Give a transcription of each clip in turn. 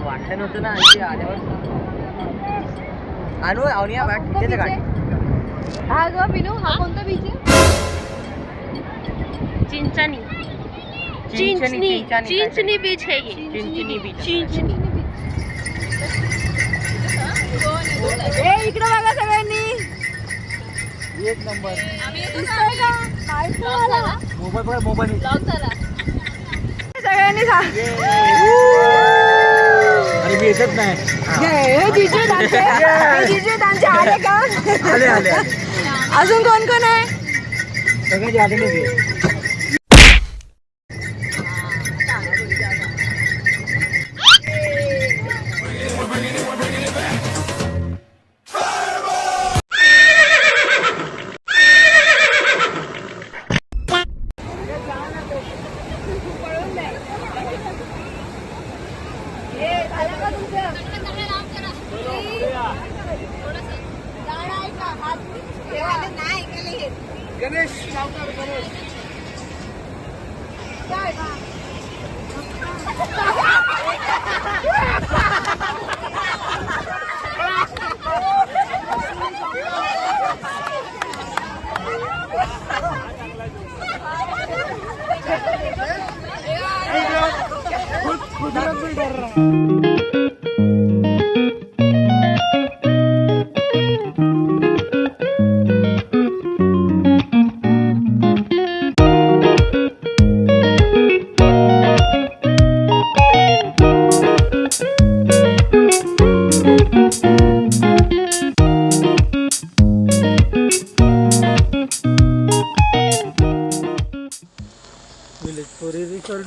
वाटलं नव्हतं ना इथे आल्यावर. आणू आवनिया वाट तिथे गाडी. हा ग बिनू, हा कोणता बीच आहे? चिंचणी बीच है ये. चिंचणी बीच. इकडे बघा सगळ्यांनी. एक नंबर. मोबाईल सगळ्यांनी अरे मी येतच नाही. आले का? आले अजून कोण कोण आहे? सगळ्याची आठवण. गणेश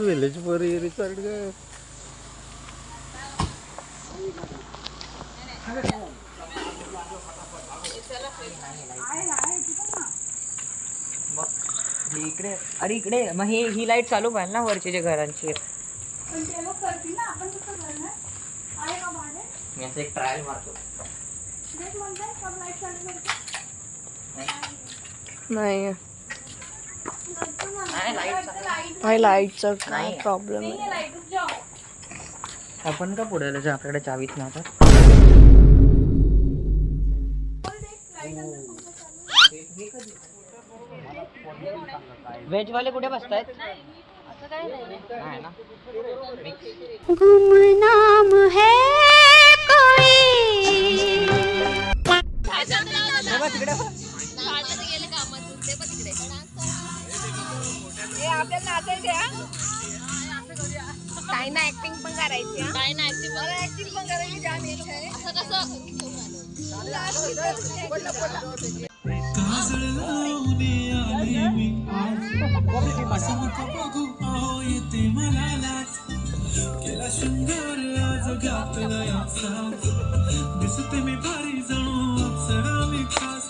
विलेज फॉर रिसॉर्ट ग. इकडे अरे इकडे मग ही लाईट चालू पाहिजे ना वरची जे घरांची. मी असं एक ट्रायल मारतो. नाही लाईटचा काय प्रॉब्लेम आहे. आपण का पुढे आपल्याकडे चावीच ना आता. व्हेज वाले कुठे बसतायत? गुमनाम है कोई. आपल्याला काही ना ऍक्टिंग पण करायची. काही ना ऍक्टिंग पण करायची. असं कसं दिसते मी भारी जणू अप्सरा मी खास.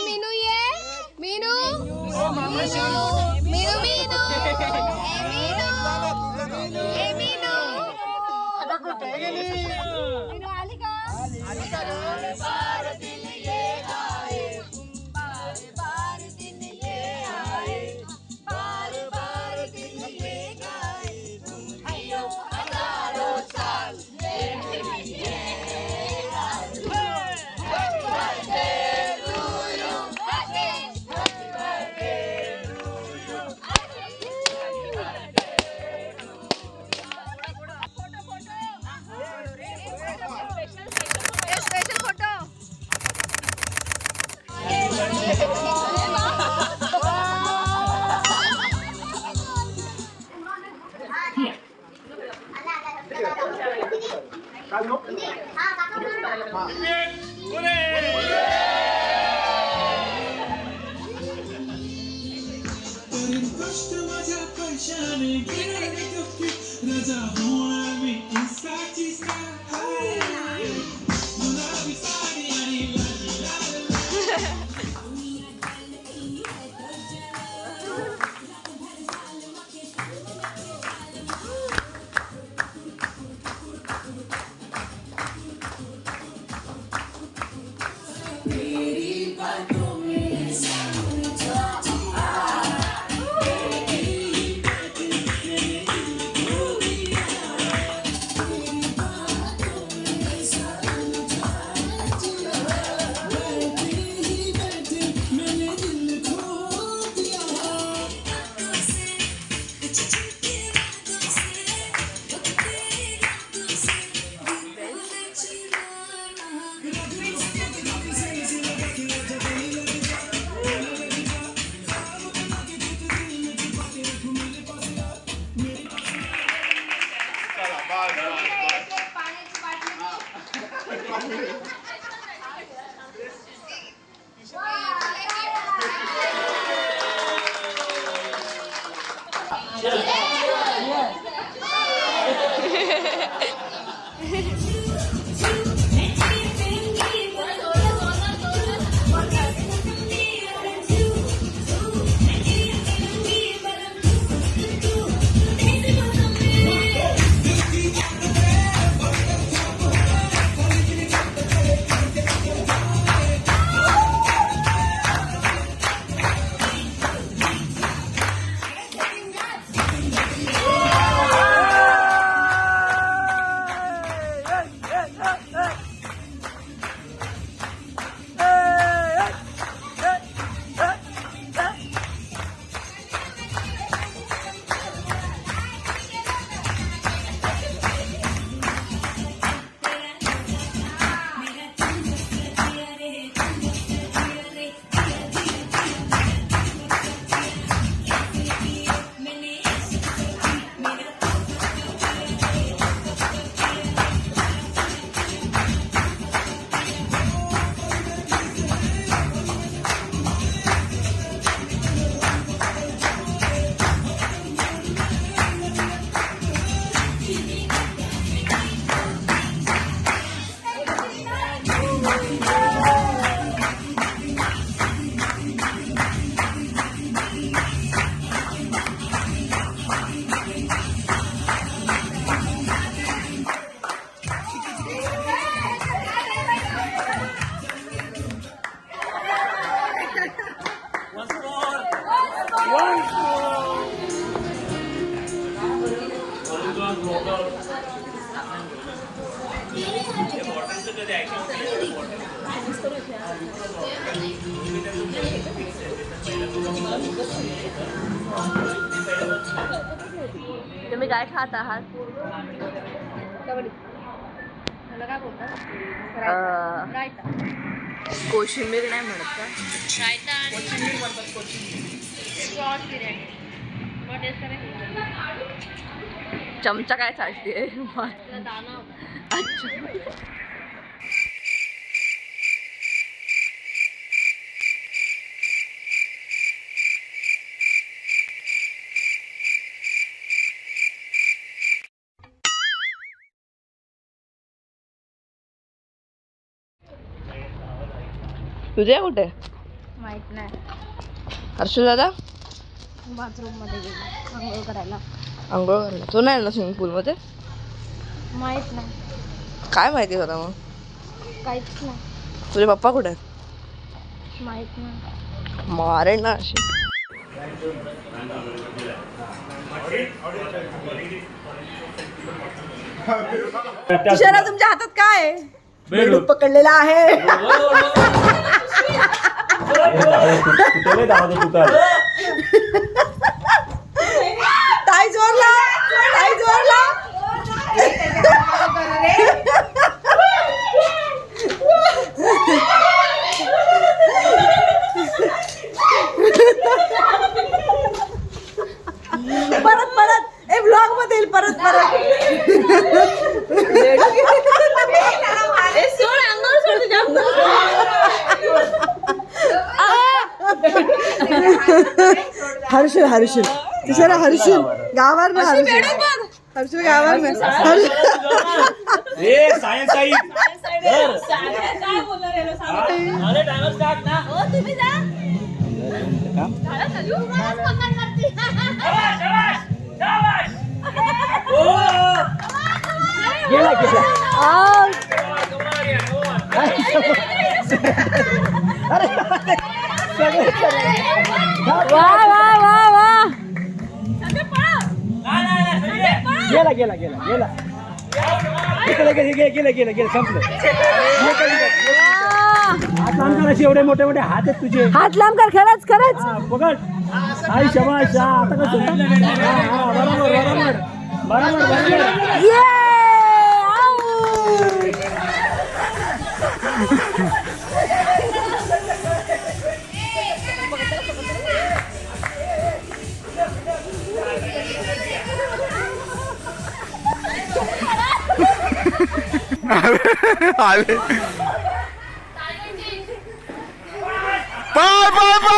मीनू ये मीनू मीनू मीनू मीनू आता कुठे गेली? मीनू आली का? आली का रे? बार दिन ये आए बार बार दिन ये आए बार बार दिन ये आए अयो हजारों साल तुम्ही काय खात आहात? कोशिंबीर नाही म्हणत का? चमचा काय चालते? अच्छा. तुझे कुठे? माहित नाही. हर्षू दादा बाथरूम मध्ये गेलो आंघोळ करायला. आंघोळ करायला? तो नाही ना स्विमिंग पूल मध्ये? माहित नाही. काय माहिती होता मग? काहीच नाही. तुझे पप्पा कुठे आहेत? माहित नाही. मारे ना अशी. तुषारा तुमच्या हातात काय? बेडूक पकडलेला आहे. ताई जोरला, ताई जोरला. हर्षल हर्षल तिसरा हर्षल गावावर ना हर्षल हर्षल गावावर ना गेला गेला गेला गेला गेला संपलं. हात लांब कर असे एवढे मोठे मोठे हात आहेत तुझे. हात लांब कर खरंच खरंच. पकड. आई शबाश. आता कसं बरोबर बरोबर बरोबर बरोबर. आले पाय पाय पाय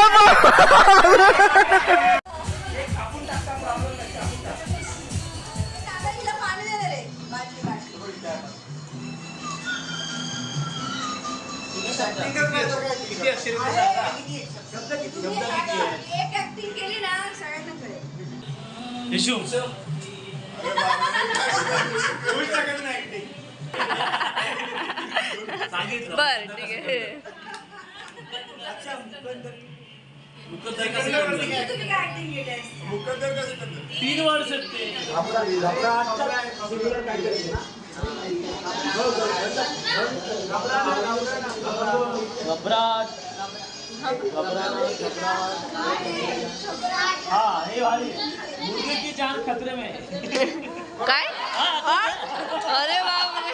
एक ऍक्टिंग केली ना सगळ्यांना कळेल. बर ठीक आहे. तुम्ही काय ऍक्टिंग केली आहे? 3 वर्ष ते घबराट हाँ ये वाली मुर्गी की जान खतरे में है. काय अरे बापरे.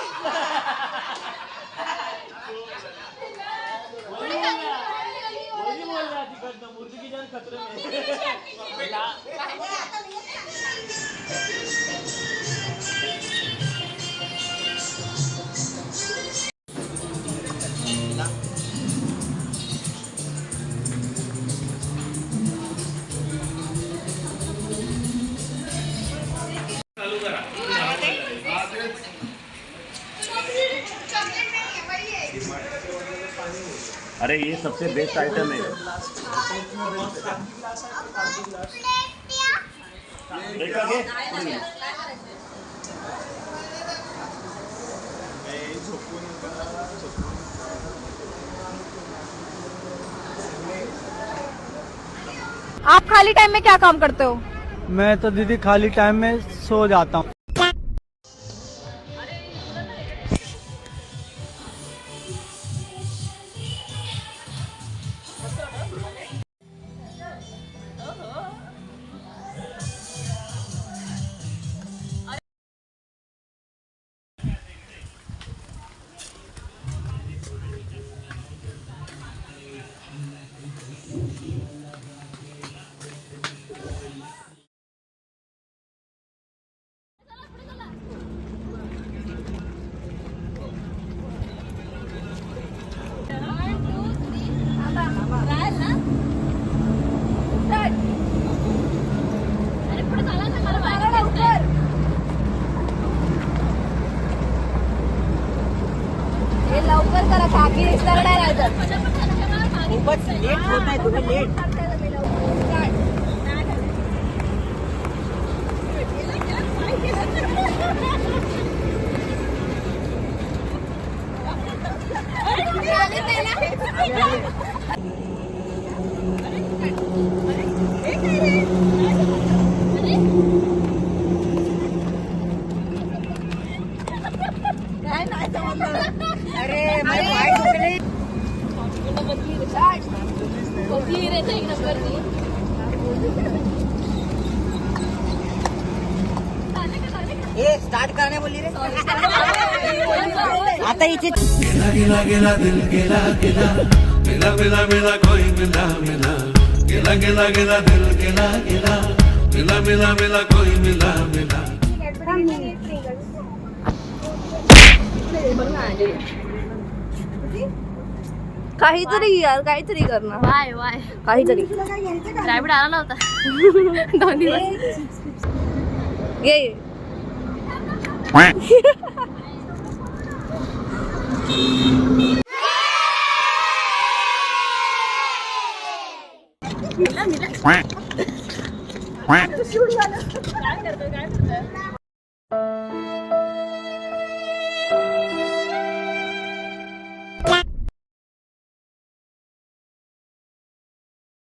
वही बोल रहा तिकडनं मुर्गी की जान खतरे में. अरे ये सबसे बेस्ट आइटम है. देखा के आप खाली टाइम में क्या काम करते हो? मैं तो दीदी खाली टाइम में सो जाता हूँ. लवकर करा काकी खूपच लेट होत आहे तुम्ही लेट. अरे माझे पाय दुखले. ए स्टार्ट करने बोली रे. आता इथे गिला गिला गिला दिल गिला गिला मिला मिला मिला कोई मिला मिला गिला गिला गिला दिल गिला गिला मिला मिला मिला कोई मिला मिला. काहीतरी यार काहीतरी कर ना. वाय वाय काहीतरी रॅबिट आला नव्हता 2 दिवस. ये quack quack